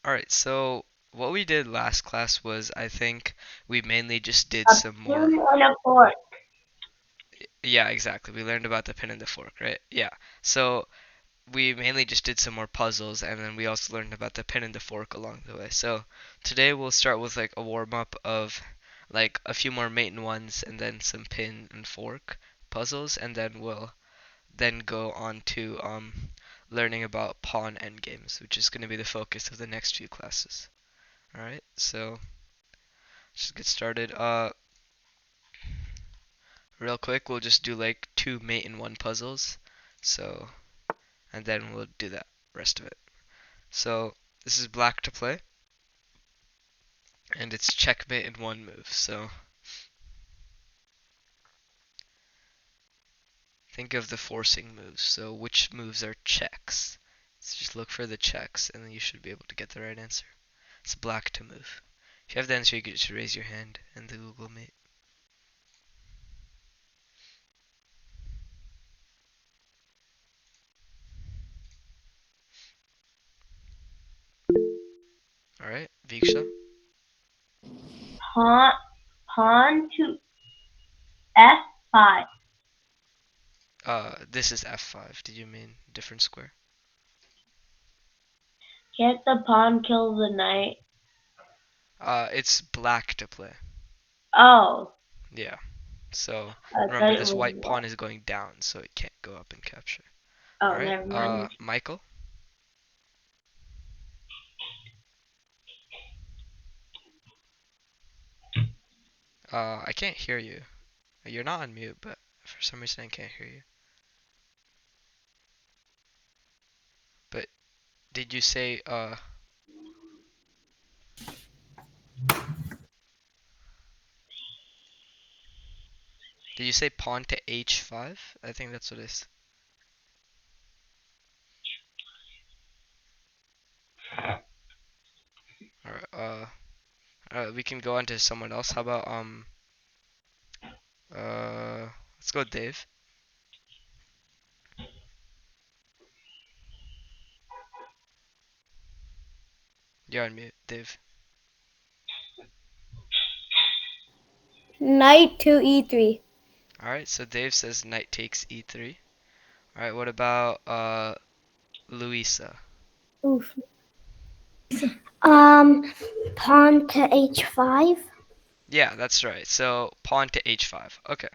Alright, so what we did last class was I think we mainly just did A some more. spoon and a fork. Yeah, exactly. We learned about the pin and the fork, right? Yeah. So we mainly just did some more puzzles and then we also learned about the pin and the fork along the way. So today we'll start with like a warm up of like a few more main ones and then some pin and fork puzzles and then we'll then go on to learning about pawn endgames, which is going to be the focus of the next few classes. All right, so just get started. Real quick, we'll just do like two mate in one puzzles. So, and then we'll do that rest of it. So this is black to play, and it's checkmate in one move. So think of the forcing moves. So which moves are checks? So just look for the checks, and then you should be able to get the right answer. It's black to move. If you have the answer, you can just raise your hand in the Google Meet. All right, Viksha. Pawn, pawn to F5. This is F5. Did you mean different square? Can't the pawn kill the knight? It's black to play. Oh, Yeah. So I remember, thought it this was white what? pawn is going down, so it can't go up and capture. All Oh, right. never mind. Michael. I can't hear you. You're not on mute, but for some reason I can't hear you. But did you say did you say pawn to h5? I think that's what it is. All right. We can go on to someone else. How about let's go with Dave. You're on mute, Dave. Knight to e3. All right. So Dave says knight takes e3. All right. What about Luisa? Oof. Um, pawn to h5. Yeah, that's right. So pawn to h5. Okay.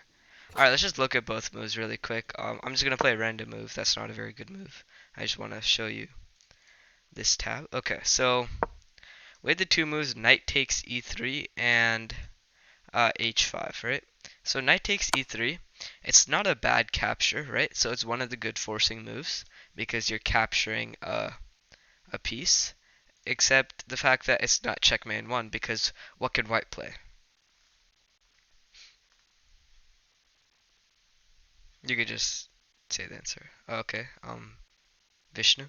All right. Let's just look at both moves really quick. I'm just gonna play a random move. That's not a very good move. I just want to show you this tab. Okay. So we had the two moves knight takes e3 and h5, right? So knight takes e3. It's not a bad capture, right? So it's one of the good forcing moves because you're capturing a piece. Except the fact that it's not checkmate in one because what can white play? You could just say the answer. Okay. Vishnu.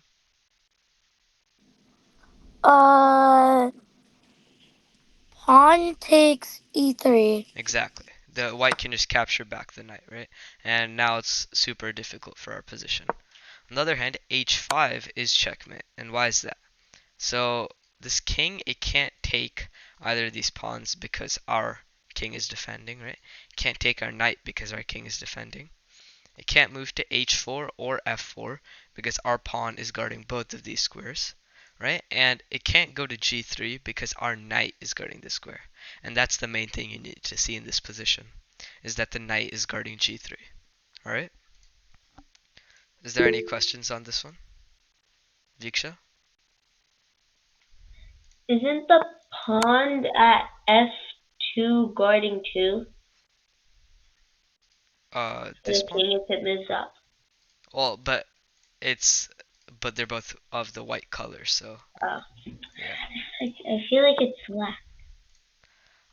Uh, pawn takes e3. Exactly. The white can just capture back the knight, right? And now it's super difficult for our position. On the other hand, h5 is checkmate. And why is that? So this king, it can't take either of these pawns because our king is defending, right? It can't take our knight because our king is defending. It can't move to h4 or f4 because our pawn is guarding both of these squares, right? And it can't go to g3 because our knight is guarding this square. And that's the main thing you need to see in this position, is that the knight is guarding g3. All right? Is there any questions on this one? Viksha? Isn't the pawn at F2 guarding 2? This The pawn? king if it moves up. Well, it's but they're both of the white color, so Oh. yeah. I feel like it's left.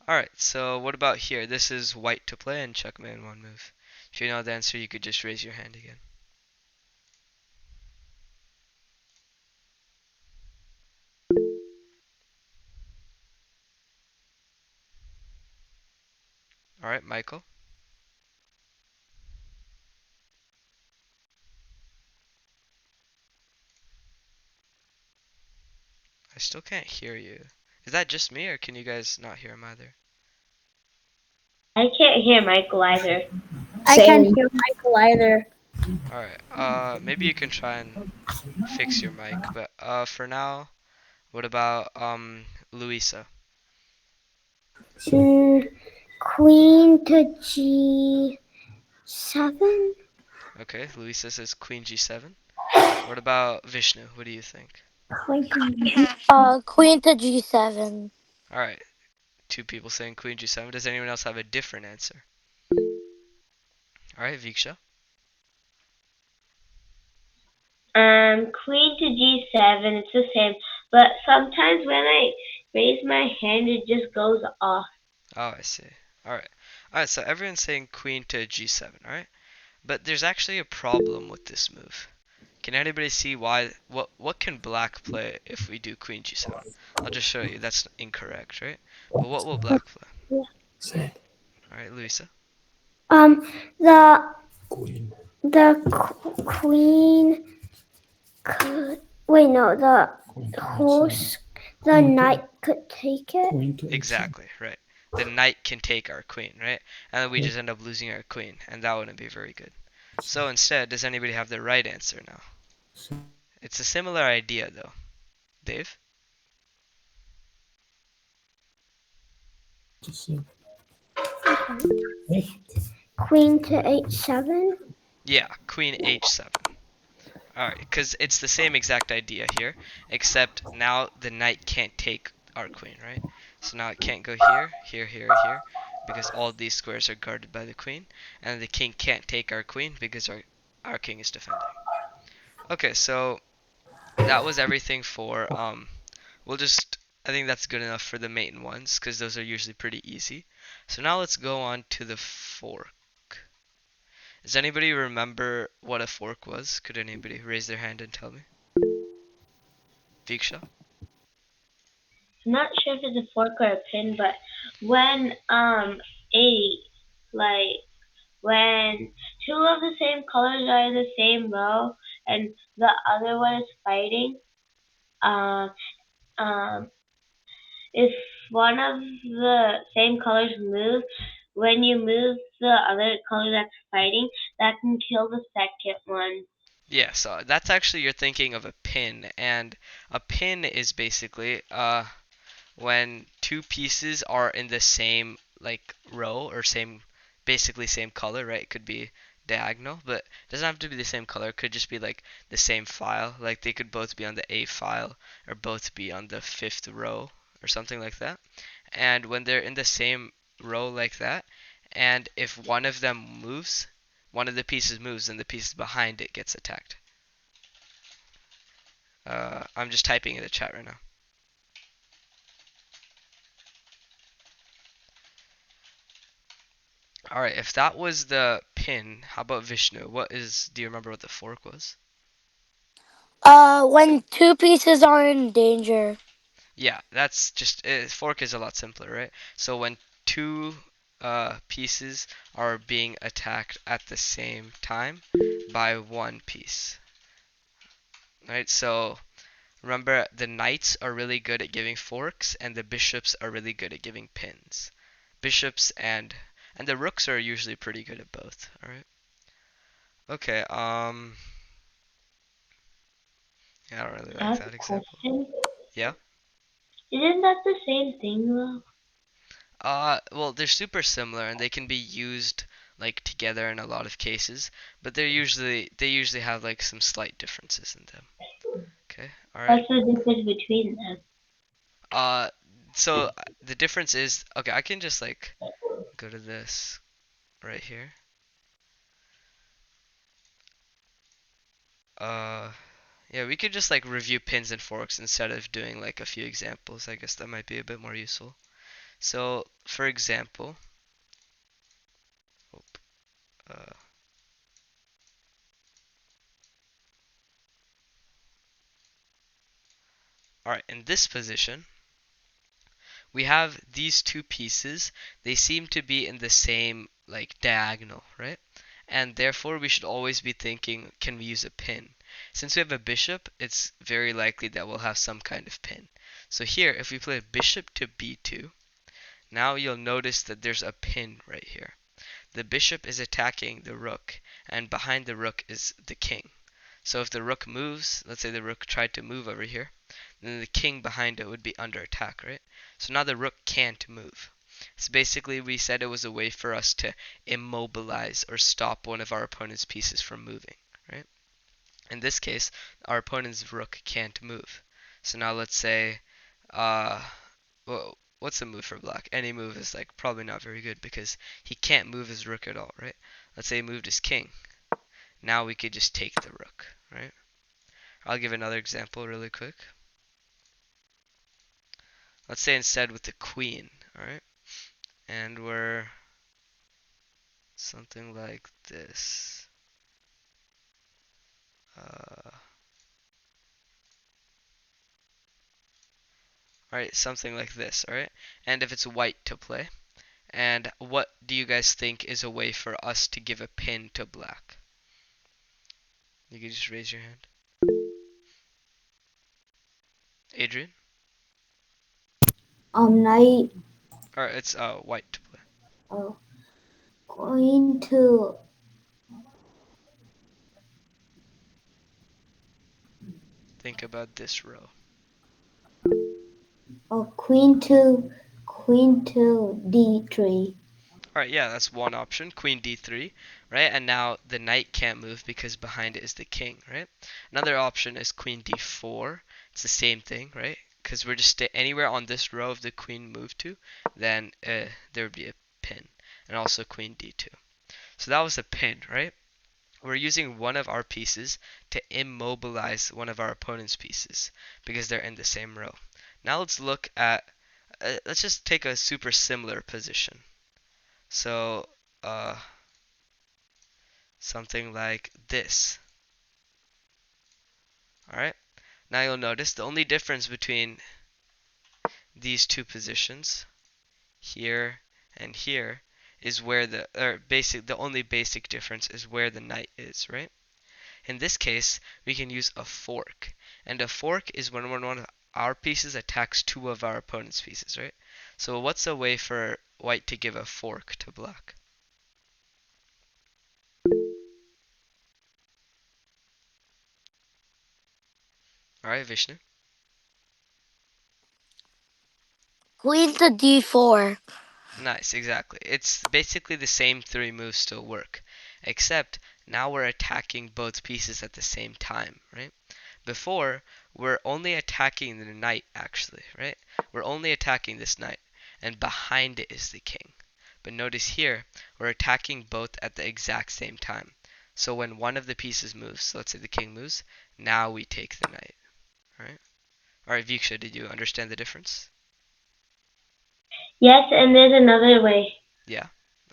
Alright, so what about here? This is white to play and checkmate in one move. If you know the answer, you could just raise your hand again. Alright, Michael. I still can't hear you. Is that just me, or can you guys not hear him either? I can't hear Michael either. I can't Same. hear Michael either. Alright, maybe you can try and fix your mic, but for now, what about Luisa? Mm, Queen to G7? Okay, Luisa says Queen G7. What about Vishnu? What do you think? Queen to G7. Alright, two people saying Queen G7. Does anyone else have a different answer? Alright, Viksha. Queen to G7, it's the same. But sometimes when I raise my hand, it just goes off. Oh, I see. Alright. Alright, so everyone's saying Queen to G7, alright? But there's actually a problem with this move. Can anybody see why? What can black play if we do Queen G7? I'll just show you. That's incorrect, right? But what will black play? Alright, Luisa. Um, the queen could wait. No, the horse, the knight could take it. Exactly, right. The knight can take our queen, right? And then we just end up losing our queen, and that wouldn't be very good. So instead, does anybody have the right answer now? It's a similar idea, though. Dave? Queen to H7. Yeah, Queen H7. Alright, because it's the same exact idea here, except now the knight can't take our queen, right? So now it can't go here, here, here, here, because all these squares are guarded by the queen, and the king can't take our queen because our king is defending. Okay, so that was everything for we'll just I think that's good enough for the main ones because those are usually pretty easy. So now let's go on to the fork. Does anybody remember what a fork was? Could anybody raise their hand and tell me? Viksha? I'm not sure if it's a fork or a pin, but when a like when two of the same colors are in the same row and the other one is fighting, um, um, if one of the same colors moves, when you move the other color that's fighting, that can kill the second one. Yeah, so that's actually you're thinking of a pin, and a pin is basically when two pieces are in the same like row or same basically same color, right? It could be diagonal, but it doesn't have to be the same color. It could just be like the same file. Like they could both be on the A file or both be on the fifth row or something like that. And when they're in the same row like that, and if one of them moves, one of the pieces moves, and the pieces behind it gets attacked. I'm just typing in the chat right now. All right, if that was the pin, how about Vishnu? What is? Do you remember what the fork was? When two pieces are in danger. Yeah, that's just fork is a lot simpler, right? So when two pieces are being attacked at the same time by one piece, right? So remember, the knights are really good at giving forks, and the bishops are really good at giving pins. Bishops and the rooks are usually pretty good at both. All right. Okay. Yeah, I don't really I like have that a example. question. Yeah. Isn't that the same thing though? Well, they're super similar and they can be used like together in a lot of cases, but they usually have like some slight differences in them. Okay. All right. What's the difference between them? Uh, so the difference is okay. I can just like go to this right here. Uh, yeah, we could just like review pins and forks instead of doing like a few examples. I guess that might be a bit more useful. So, for example, uh, all right, in this position, we have these two pieces. They seem to be in the same like diagonal, right? And therefore we should always be thinking, can we use a pin? Since we have a bishop, it's very likely that we'll have some kind of pin. So here, if we play bishop to b2, now you'll notice that there's a pin right here. The bishop is attacking the rook, and behind the rook is the king. So if the rook moves, let's say the rook tried to move over here, then the king behind it would be under attack, right? So now the rook can't move. So basically we said it was a way for us to immobilize or stop one of our opponent's pieces from moving, right? In this case, our opponent's rook can't move. So now let's say, well, what's the move for black? Any move is like probably not very good because he can't move his rook at all, right? Let's say he moved his king. Now we could just take the rook, right? I'll give another example really quick. Let's say instead with the queen, alright? And we're something like this. Alright, something like this, alright? And if it's white to play. And what do you guys think is a way for us to give a pin to black? You can just raise your hand. Adrian? Knight. Or it's white to play. Oh, queen to. Think about this row. Oh, queen to d3. Alright, yeah, that's one option. Queen d3, right? And now the knight can't move because behind it is the king, right? Another option is queen d4. It's the same thing, right? Because we're just anywhere on this row if the queen moved to, then there would be a pin. And also queen d2. So that was a pin, right? We're using one of our pieces to immobilize one of our opponent's pieces because they're in the same row. Now let's look at, let's just take a super similar position. So, something like this. Alright, now you'll notice the only difference between these two positions, here and here, is where the only basic difference is where the knight is, right? In this case, we can use a fork. And a fork is when one of our pieces attacks two of our opponent's pieces, right? So what's a way for white to give a fork to black? Alright, Vishnu. Queen to d4. Nice, exactly. It's basically the same three moves still work, except now we're attacking both pieces at the same time, right? Before, we're only attacking the knight, actually, right? We're only attacking this knight, and behind it is the king. But notice here, we're attacking both at the exact same time. So when one of the pieces moves, so let's say the king moves, now we take the knight, right? Alright, Viksha, did you understand the difference? Yes, and there's another way. Yeah.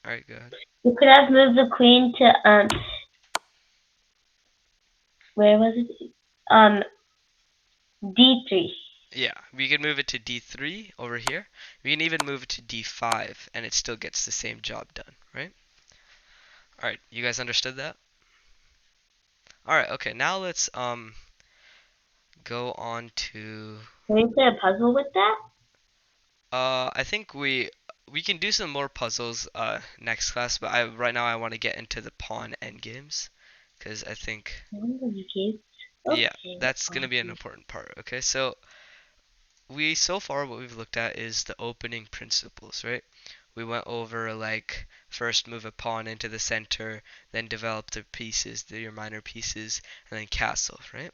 Alright, go ahead. You could have moved the queen to where was it? D3. Yeah, we can move it to d3 over here. We can even move it to d5 and it still gets the same job done, right? Alright, you guys understood that? Alright, okay, now let's go on to Can we play a puzzle with that? I think we can do some more puzzles next class, but right now I want to get into the pawn endgames because I think yeah, Okay. that's going to be an important part, okay? So so far what we've looked at is the opening principles, right? We went over like first move a pawn into the center, then develop the pieces, your minor pieces, and then castle, right?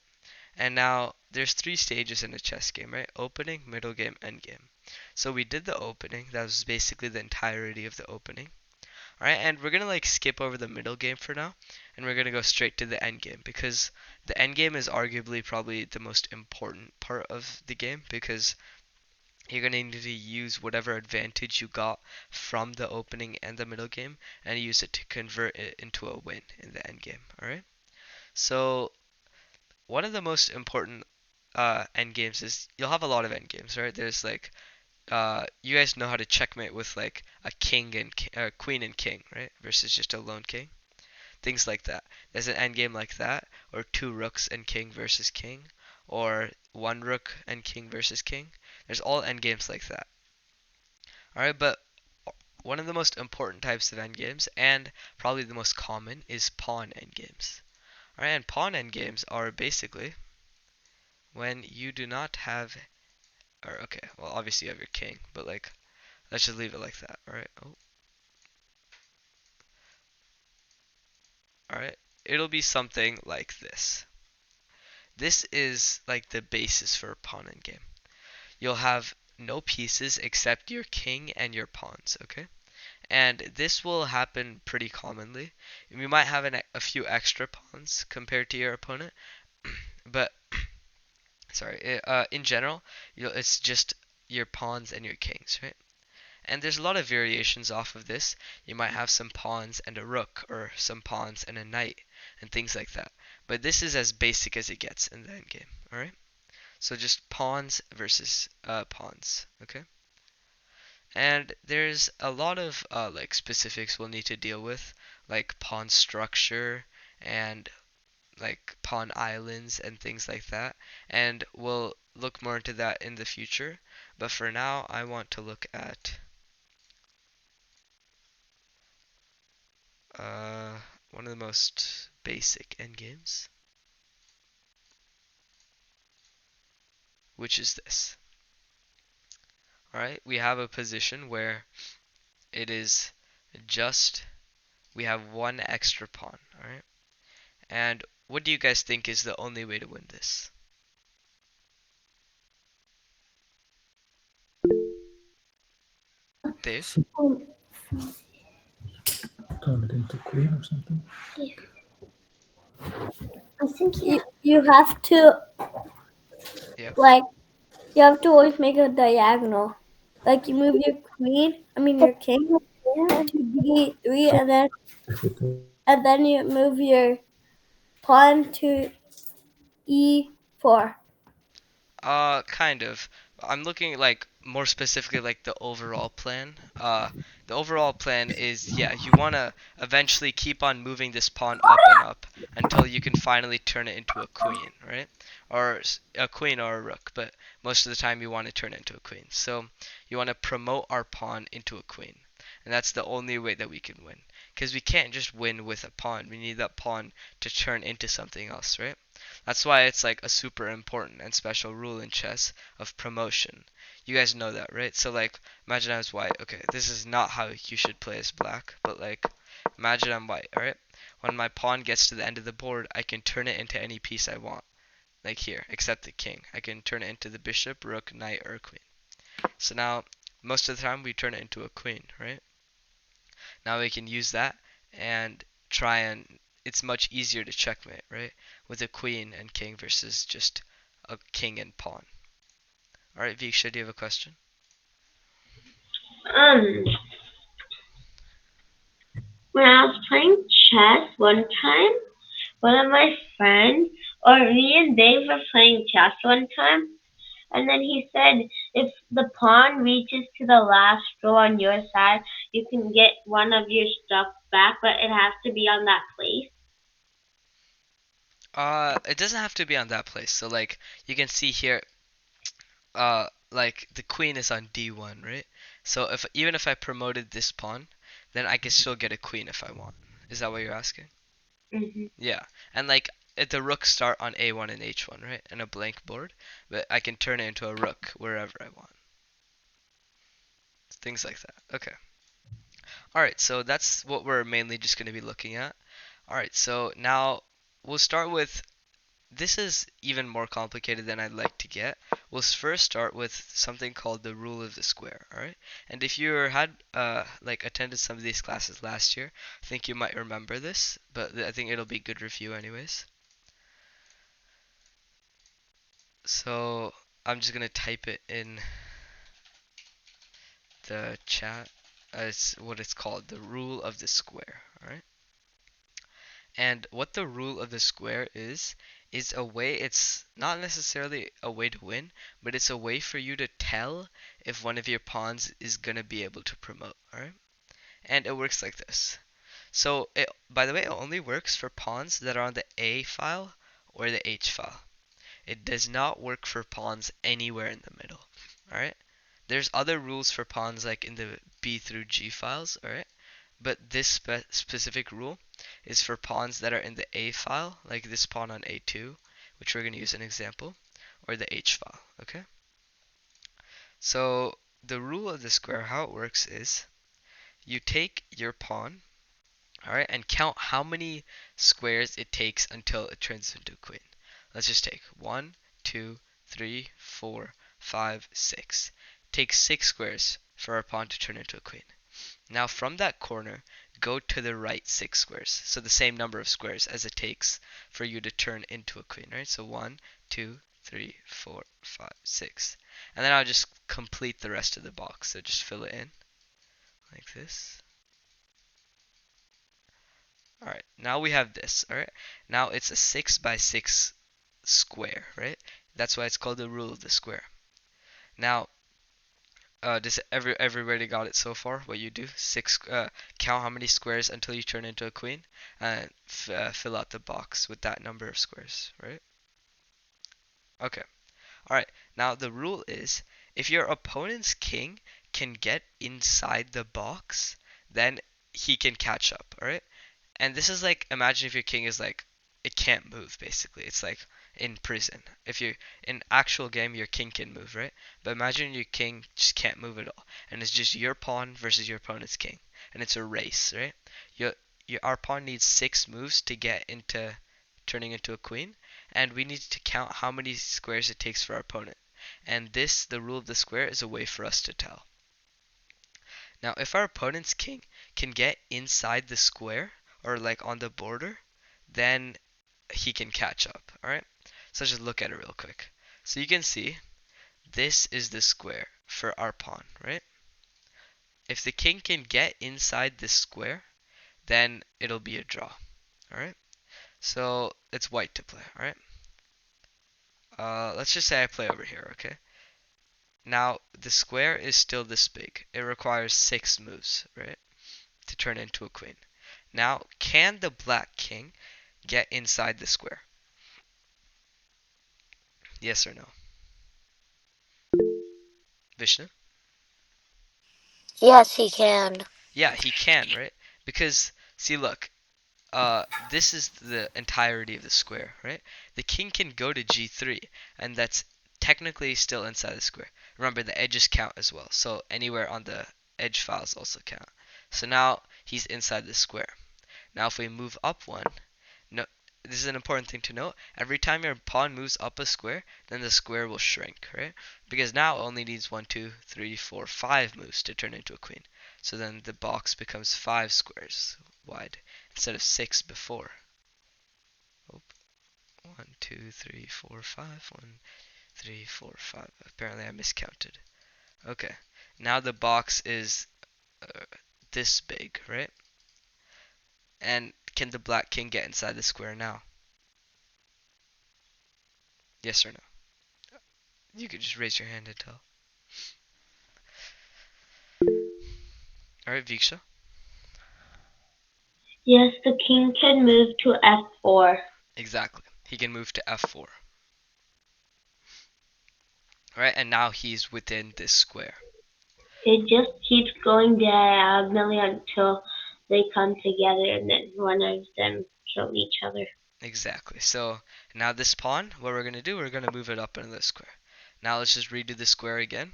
And now there's three stages in a chess game, right? Opening, middle game, end game. So we did the opening. That was basically the entirety of the opening. All right, and we're gonna like skip over the middle game for now, and we're gonna go straight to the end game because the end game is arguably probably the most important part of the game because you're going to need to use whatever advantage you got from the opening and the middle game and use it to convert it into a win in the end game. Alright? So, one of the most important end games is you'll have a lot of end games, right? There's like, you guys know how to checkmate with like a king and queen and king, right? Versus just a lone king. things like that. There's an endgame like that, or two rooks and king versus king, or one rook and king versus king. There's all endgames like that. Alright, but one of the most important types of endgames, and probably the most common, is pawn endgames. Alright, and pawn endgames are basically when you do not have, or okay, well obviously you have your king, but like, let's just leave it like that, alright? Oh, alright. It'll be something like this. This is like the basis for a pawn endgame. You'll have no pieces except your king and your pawns, okay? And this will happen pretty commonly. You might have a few extra pawns compared to your opponent, but sorry, in general, it's just your pawns and your kings, right? And there's a lot of variations off of this. You might have some pawns and a rook, or some pawns and a knight, and things like that. But this is as basic as it gets in the endgame, alright? So just pawns versus pawns, okay? And there's a lot of like specifics we'll need to deal with, like pawn structure and like pawn islands and things like that. And we'll look more into that in the future. But for now, I want to look at uh, one of the most basic endgames, which is this. Alright, we have a position where it is just, we have one extra pawn, alright? And what do you guys think is the only way to win this? Dave? Um, Turn it into queen or something. I think you have to Yep. like you have to always make a diagonal. Like you move your queen, I mean your king to D3, So if it and then you move your pawn to E4. Kind of. I'm looking like more specifically like the overall plan. The overall plan is, yeah, you want to eventually keep on moving this pawn up and up until you can finally turn it into a queen, right? Or a queen or a rook, but most of the time you want to turn it into a queen. So you want to promote our pawn into a queen. And that's the only way that we can win. Because we can't just win with a pawn. We need that pawn to turn into something else, right? That's why it's like a super important and special rule in chess of promotion. You guys know that, right? So like, imagine I was white. Okay, this is not how you should play as black, but like, imagine I'm white, alright? When my pawn gets to the end of the board, I can turn it into any piece I want. Like here, except the king. I can turn it into the bishop, rook, knight, or queen. So now, most of the time we turn it into a queen, right? Now we can use that and try and it's much easier to checkmate, right? With a queen and king versus just a king and pawn. Alright, Viksha, do you have a question? Um, when I was playing chess one time, one of my friends, or me and Dave were playing chess one time, and then he said if the pawn reaches to the last row on your side, you can get one of your stuff back, but it has to be on that place. It doesn't have to be on that place. So like you can see here, like the queen is on D1, right? So if even if I promoted this pawn, then I can still get a queen if I want. Is that what you're asking? Hmm. Yeah, and like the rooks start on A1 and H1, right? And a blank board, but I can turn it into a rook wherever I want. Things like that. Okay. All right, so that's what we're mainly just going to be looking at. All right, so now we'll start with this is even more complicated than I'd like to get. We'll first start with something called the rule of the square, all right? And if you had like attended some of these classes last year, I think you might remember this, but I think it'll be good review anyways. So I'm just gonna type it in the chat as what it's called, the rule of the square, alright? And what the rule of the square is a way, it's not necessarily a way to win, but it's a way for you to tell if one of your pawns is gonna be able to promote, alright? And it works like this. So it, by the way, it only works for pawns that are on the A file or the H file. It does not work for pawns anywhere in the middle. All right. There's other rules for pawns like in the B through G files. All right. But this specific rule is for pawns that are in the A file, like this pawn on A2, which we're going to use an example, or the H file. Okay. So the rule of the square, how it works is you take your pawn, all right, and count how many squares it takes until it turns into a queen. Let's just take 1, 2, 3, 4, 5, 6. It takes 6 squares for our pawn to turn into a queen. Now from that corner, go to the right 6 squares. So the same number of squares as it takes for you to turn into a queen, right? So 1, 2, 3, 4, 5, 6. And then I'll just complete the rest of the box. So just fill it in like this. Alright, now we have this, alright? Now it's a 6 by 6 square, right? That's why it's called the rule of the square. Now, does everybody got it so far? What you do? Count how many squares until you turn into a queen, and fill out the box with that number of squares, right? Okay. All right. Now the rule is, if your opponent's king can get inside the box, then he can catch up. All right. And this is like, imagine if your king is like, it can't move basically. It's like in prison. If you're in actual game, your king can move, right? But imagine your king just can't move at all, and it's just your pawn versus your opponent's king, and it's a race, right? Our pawn needs 6 moves to get into turning into a queen, and we need to count how many squares it takes for our opponent. And this, the rule of the square, is a way for us to tell. Now, if our opponent's king can get inside the square or like on the border, then he can catch up. All right. So let's just look at it real quick. So you can see this is the square for our pawn, right? If the king can get inside this square, then it'll be a draw. All right. So it's white to play. All right. Let's just say I play over here. Okay. Now the square is still this big. It requires 6 moves, right, to turn into a queen. Now, can the black king get inside the square? Yes or no? Vishnu? Yes, he can. Yeah, he can, right? Because, see, look, this is the entirety of the square, right? The king can go to g3, and that's technically still inside the square. Remember, the edges count as well, so anywhere on the edge files also count. So now he's inside the square. Now if we move up one, no, this is an important thing to note. Every time your pawn moves up a square, then the square will shrink, right? Because now it only needs 1, 2, 3, 4, 5 moves to turn into a queen. So then the box becomes 5 squares wide instead of 6 before. Oh, 1, 2, 3, 4, 5. 1, 3, 4, 5. Apparently I miscounted. Okay. Now the box is uh, this big, right? And can the black king get inside the square now? Yes or no? You could just raise your hand and tell. Alright, Viksha. Yes, the king can move to f4. Exactly. He can move to f4. Alright, and now he's within this square. It just keeps going diagonally until they come together and then one of them kill each other. Exactly. So now this pawn, what we're going to do, we're going to move it up into the square. Now let's just redo the square again.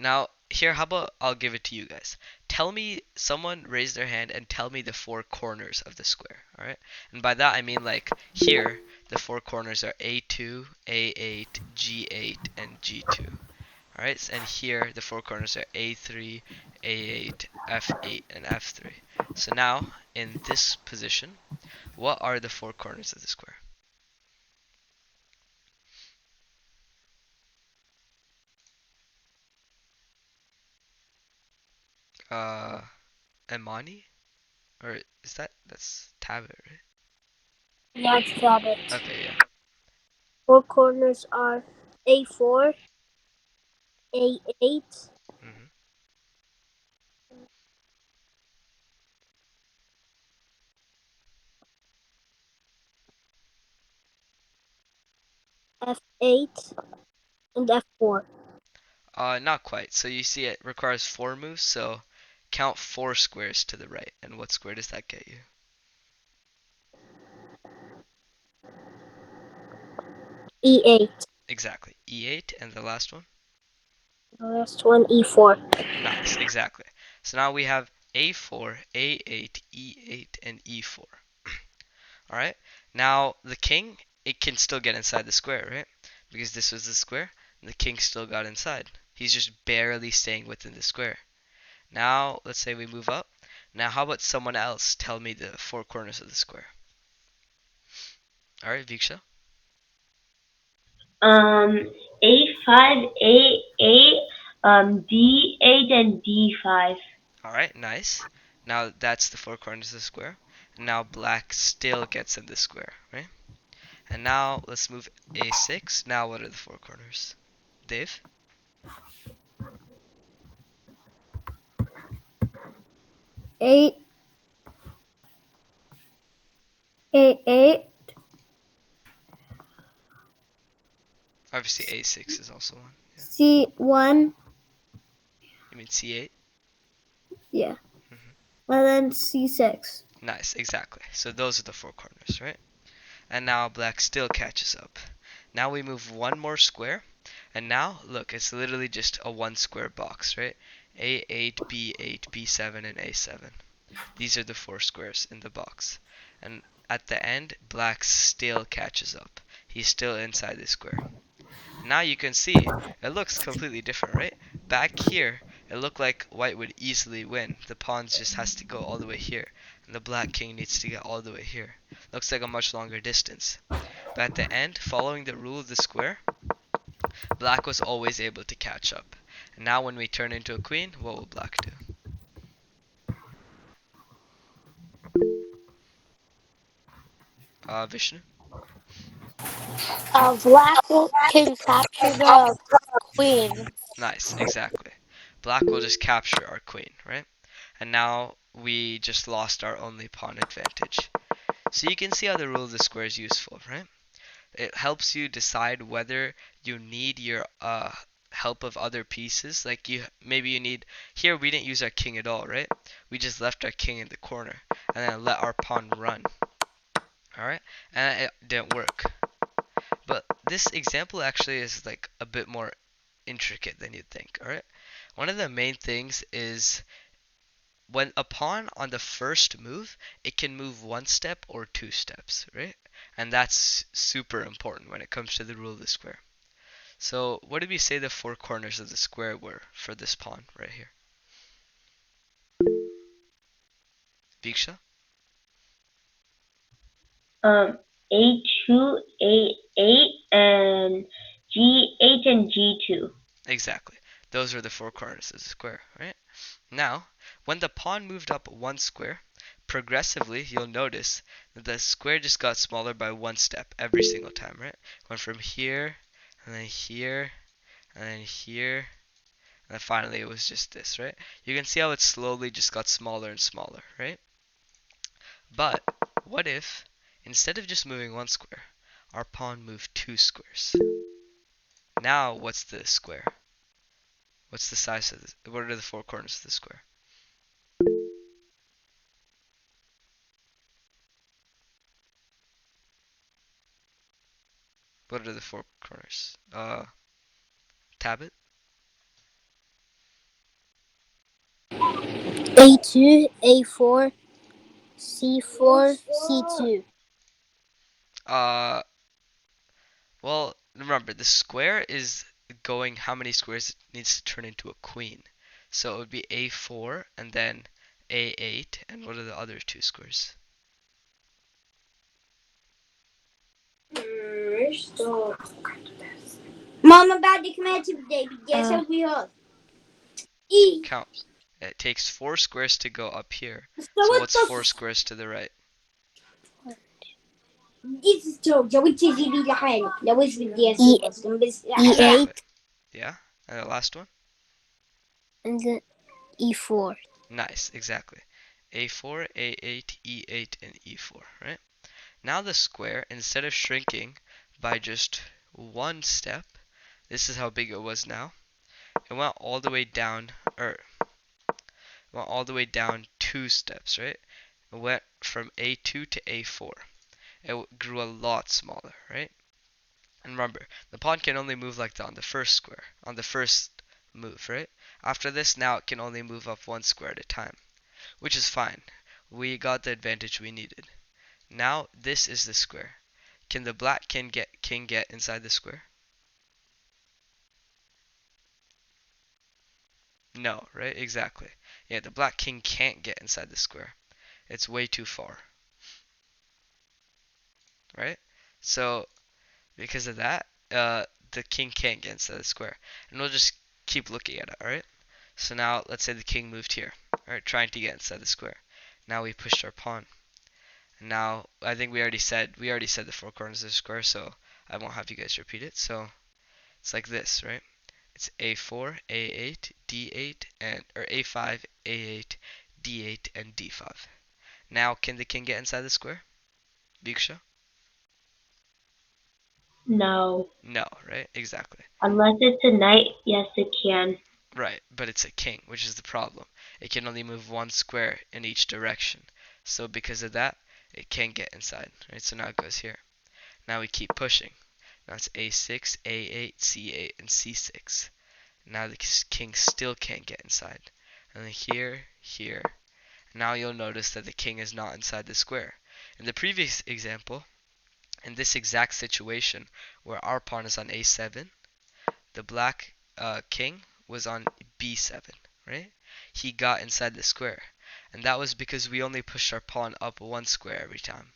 Now, here, how about I'll give it to you guys. Tell me, someone raise their hand and tell me the 4 corners of the square, alright? And by that I mean like here, the 4 corners are A2, A8, G8, and G2. Alright, and here the 4 corners are A3, A8, F8, and F3. So now, in this position, what are the 4 corners of the square? Uh, Amani? Or is that's Tabit, right? Yeah, it's Robert. Okay, yeah. Four corners are A4, A8, hmm 8, and F4. Not quite. So you see it requires 4 moves, so count 4 squares to the right. And what square does that get you? E8. Exactly. E8 and the last one? The last one, E4. Nice, exactly. So now we have A4, A8, E8, and E4. Alright? Now the king, it can still get inside the square, right? Because this was the square, and the king still got inside. He's just barely staying within the square. Now, let's say we move up. Now, how about someone else tell me the 4 corners of the square? Alright, Viksha? A5, A8, D8, and D5. Alright, nice. Now that's the 4 corners of the square. And now black still gets in the square, right? And now let's move A6. Now what are the 4 corners? Dave? A, A8, Obviously A6 is also one. Yeah. C1, You mean C8? yeah, Hmm. and then C6. Nice, exactly. So those are the 4 corners, right? And now black still catches up. Now we move one more square. And now, look, it's literally just a one square box, right? A8, B8, B7, and A7. These are the 4 squares in the box. And at the end, black still catches up. He's still inside the square. Now you can see it looks completely different, right? Back here, it looked like white would easily win. The pawn just has to go all the way here, and the black king needs to get all the way here. Looks like a much longer distance. But at the end, following the rule of the square, black was always able to catch up. And now when we turn into a queen, what will black do? Vishnu? Black can capture the queen. Nice, exactly. Black will just capture our queen, right? And now we just lost our only pawn advantage. So you can see how the rule of the square is useful, right? It helps you decide whether you need your help of other pieces. Like maybe you need, here we didn't use our king at all, right? We just left our king in the corner and then let our pawn run. All right? And it didn't work. But this example actually is like a bit more intricate than you'd think, all right? One of the main things is when a pawn on the first move, it can move 1 step or 2 steps, right? And that's super important when it comes to the rule of the square. So what did we say the 4 corners of the square were for this pawn right here? Viksha? A2, A8, and G8 and G2. Exactly. Those are the 4 corners of the square, right? Now, when the pawn moved up 1 square, progressively you'll notice that the square just got smaller by 1 step every single time, right? Went from here, and then here, and then here, and then finally it was just this, right? You can see how it slowly just got smaller and smaller, right? But what if, instead of just moving 1 square, our pawn moved 2 squares? Now what's the square? What's the size of this? What are the 4 corners of the square? What are the 4 corners? Tablet? A2, A4, C4, C2. Uh, well, remember the square is going how many squares it needs to turn into a queen. So it would be A4 and then A8, and what are the other 2 squares? Mama بعد كمان تبدأ بدي أسويها. إيه. Count. It takes 4 squares to go up here. So استوت what's 4 squares to the right? بدي تستوي لو أنت تجيبي لحالك لو إيش بدي أسوي أصلا بس Exactly. Yeah. And the last one? and then E4. Nice. Exactly. A4, A8, E8, and E4, right? Now the square, instead of shrinking by just one step, this is how big it was now. It went all the way down, or went all the way down 2 steps, right? It went from A2 to A4. It grew a lot smaller, right? And remember, the pawn can only move like that on the first square, on the first move, right? After this, now it can only move up one square at a time, which is fine. We got the advantage we needed. Now this is the square. Can the black king get inside the square? No, right? Exactly. Yeah, the black king can't get inside the square. It's way too far, right? So because of that, the king can't get inside the square. And we'll just keep looking at it, alright? So now, let's say the king moved here, alright, trying to get inside the square. Now we pushed our pawn. And now, I think we already said the four corners of the square, so I won't have you guys repeat it. So, it's like this, right? It's A4, A8, D8, or A5, A8, D8, and D5. Now, can the king get inside the square? Viksha? No. No, right? Exactly. Unless it's a knight, yes, it can. Right, but it's a king, which is the problem. It can only move one square in each direction. So because of that, it can't get inside. Right, so now it goes here. Now we keep pushing. Now it's A6, A8, C8, and C6. Now the king still can't get inside. And then here, here. Now you'll notice that the king is not inside the square. In the previous example, in this exact situation where our pawn is on A7, the black king was on b7, right? He got inside the square. And that was because we only pushed our pawn up one square every time.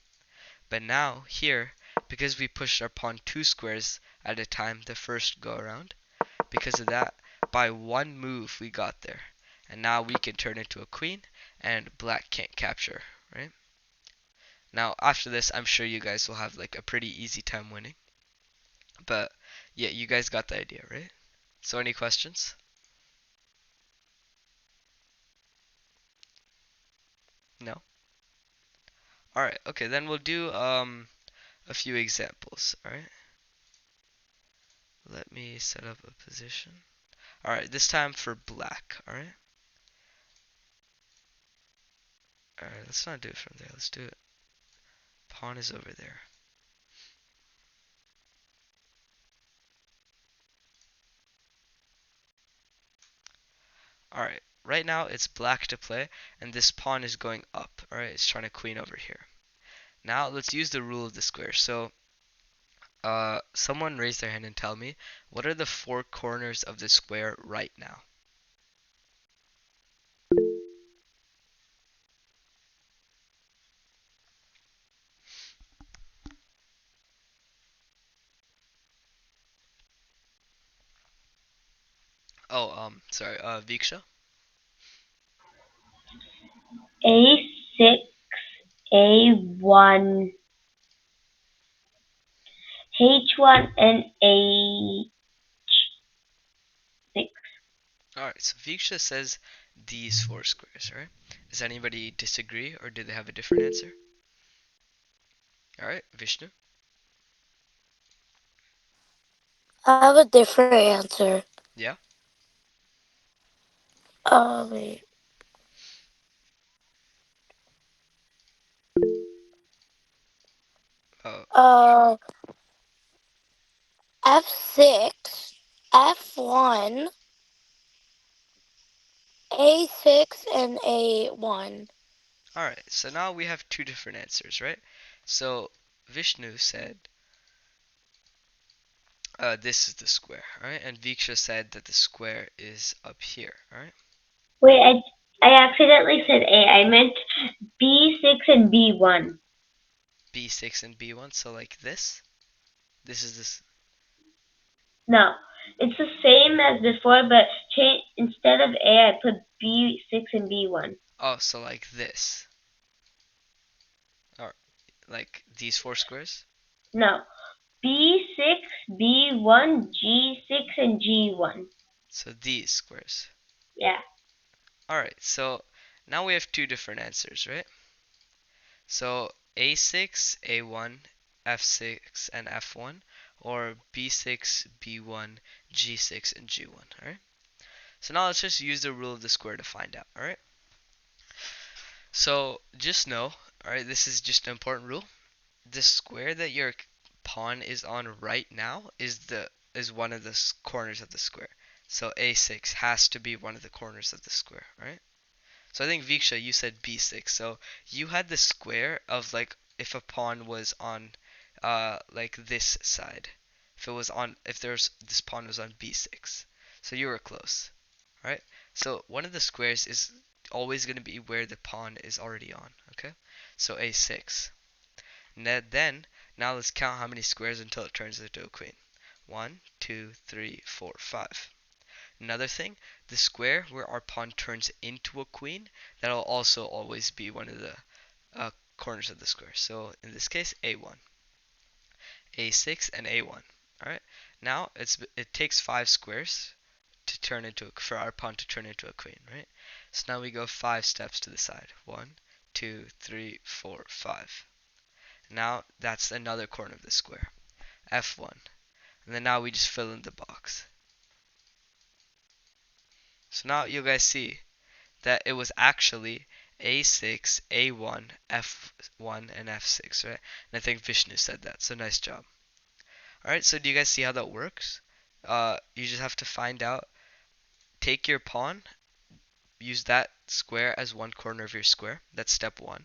But now, here, because we pushed our pawn 2 squares at a time the first go around, because of that, by one move we got there. And now we can turn into a queen, and black can't capture, right? Now, after this, I'm sure you guys will have like a pretty easy time winning. But yeah, you guys got the idea, right? So any questions? No? Alright, okay, then we'll do a few examples, alright? Let me set up a position. Alright, this time for black, alright? Alright, let's not do it from there, let's do it. Pawn is over there. Alright, right now it's black to play, and this pawn is going up, alright? It's trying to queen over here. Now let's use the rule of the square. So, someone raise their hand and tell me, what are the four corners of the square right now? Oh, sorry, Viksha? A6, A1, H1, and A6. Alright, so Viksha says these four squares, alright? Does anybody disagree, or do they have a different answer? Alright, Vishnu? I have a different answer. Yeah? Wait. Oh, Uh, F6, F1, A6, and A1. alright, so now we have two different answers, right? So, Vishnu said, this is the square, alright? And Viksha said that the square is up here, alright? Wait, I accidentally said A. I meant B6 and B1. B6 and B1, so like this? This is this. No, it's the same as before, but instead of A, I put B6 and B1. Oh, so like this. Or like these four squares? No, B6, B1, G6, and G1. So these squares. Yeah. Alright, so now we have two different answers, right? So A6, A1, F6, and F1 or b6, b1, g6, and g1. Alright? So now let's just use the rule of the square to find out. Alright? So just know, alright, this is just an important rule. The square that your pawn is on right now is one of the corners of the square. So a6 has to be one of the corners of the square, right? So I think Viksha, you said b6. So you had the square of like if a pawn was on like this side. If there's this pawn was on b6. So you were close, right? So one of the squares is always going to be where the pawn is already on, okay? So a6. Then, now let's count how many squares until it turns into a queen. 1, 2, 3, 4, 5. Another thing, the square where our pawn turns into a queen, that'll also always be one of the corners of the square. So in this case, a1, a6, and a1. All right. Now it takes 5 squares to turn into for our pawn to turn into a queen, right? So now we go 5 steps to the side. 1, 2, 3, 4, 5. Now that's another corner of the square. F1. And then now we just fill in the box. So now you guys see that it was actually A6, A1, F1, and F6, right? And I think Vishnu said that, so nice job. Alright, so do you guys see how that works? You just have to find out, take your pawn, use that square as one corner of your square. That's step 1.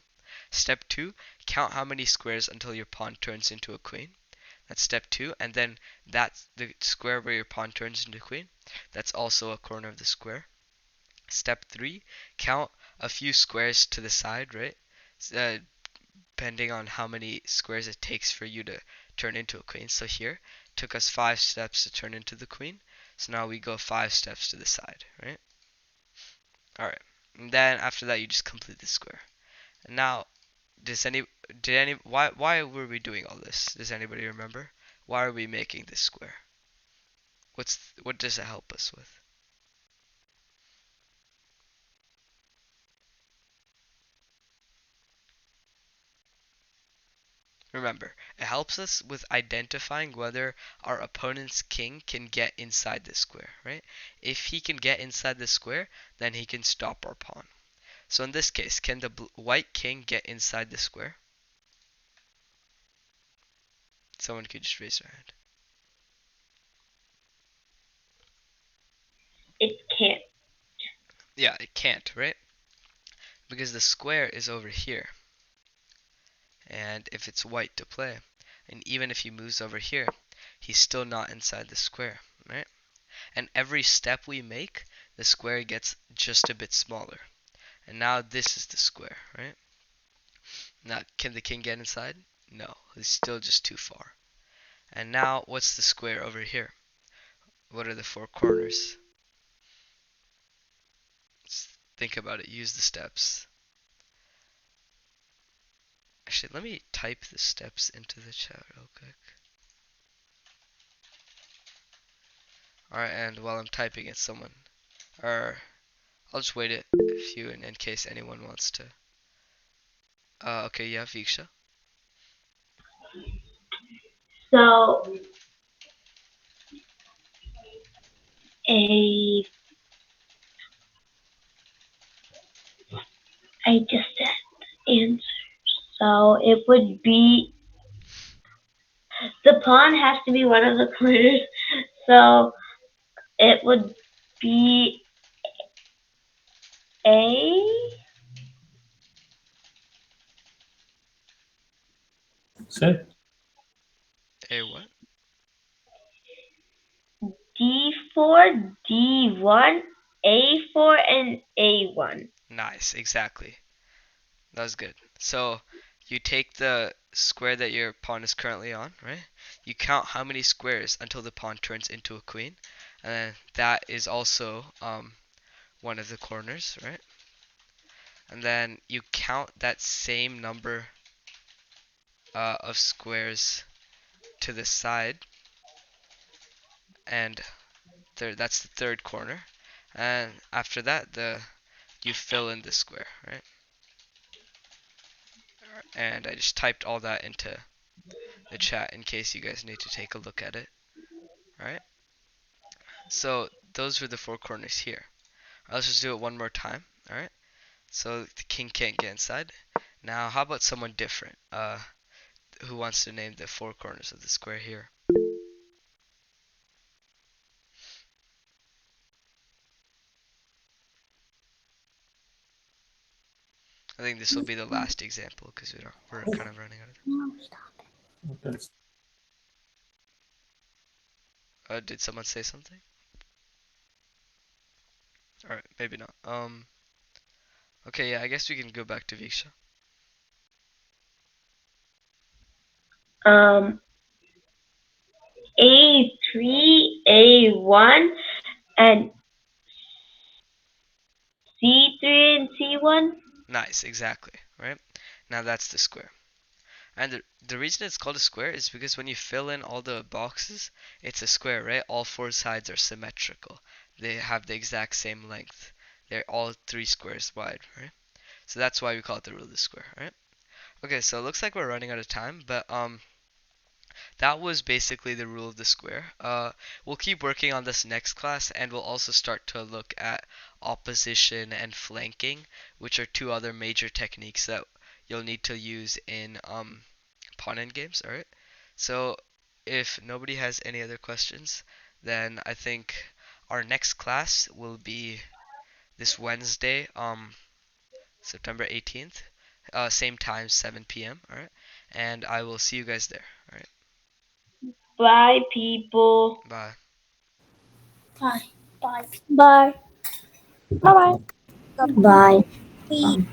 Step 2, count how many squares until your pawn turns into a queen. That's step 2, and then that's the square where your pawn turns into queen. That's also a corner of the square. Step 3, count a few squares to the side, right? Uh, Depending on how many squares it takes for you to turn into a queen. So here, it took us 5 steps to turn into the queen. So now we go 5 steps to the side, right? Alright. And then after that, you just complete the square. And now, why were we doing all this? Does anybody remember? Why are we making this square? What does it help us with? Remember, it helps us with identifying whether our opponent's king can get inside the square, right? If he can get inside the square, then he can stop our pawn. So in this case, can the white king get inside the square? Someone could just raise their hand. It can't. Yeah, it can't, right? Because the square is over here. And if it's white to play, and even if he moves over here, he's still not inside the square, right? And every step we make, the square gets just a bit smaller. And now this is the square, right? Now, can the king get inside? No, he's still just too far. And now, what's the square over here? What are the 4 corners? Let's think about it. Use the steps. Actually, let me type the steps into the chat real quick. Alright, and while I'm typing it, or I'll just wait a few in case anyone wants to. Okay, yeah, Viksha. So a I just said answer. So it would be the pawn has to be one of the corners. So it would be A Say, A what? D4, D1, A4, and A1. Nice, exactly. That was good. So you take the square that your pawn is currently on, right? You count how many squares until the pawn turns into a queen, and that is also one of the corners, right? And then you count that same number of squares to the side, and that's the third corner. And after that, you fill in the square, right? And I just typed all that into the chat in case you guys need to take a look at it. All right. So those were the four corners here. Let's just do it one more time. All right. So the king can't get inside. Now, how about someone different? Who wants to name the four corners of the square here? I think this will be the last example because we're kind of running out of That's time. Did someone say something? All right, maybe not. Okay, yeah, I guess we can go back to Viksha. Um, A3, A1, and C3 and C1. Nice, exactly. Right. Now that's the square. And the reason it's called a square is because when you fill in all the boxes, it's a square, right? All four sides are symmetrical. They have the exact same length. They're all three squares wide, right? So that's why we call it the rule of the square, right? Okay, so it looks like we're running out of time, but that was basically the rule of the square. We'll keep working on this next class, and we'll also start to look at opposition and flanking, which are two other major techniques that you'll need to use in pawn endgames. All right. So if nobody has any other questions, then I think our next class will be this Wednesday, September 18th, same time, 7 p.m. All right, and I will see you guys there. All right, Bye, people. bye. Bye. Bye. Bye. okay. Bye bye. Bye.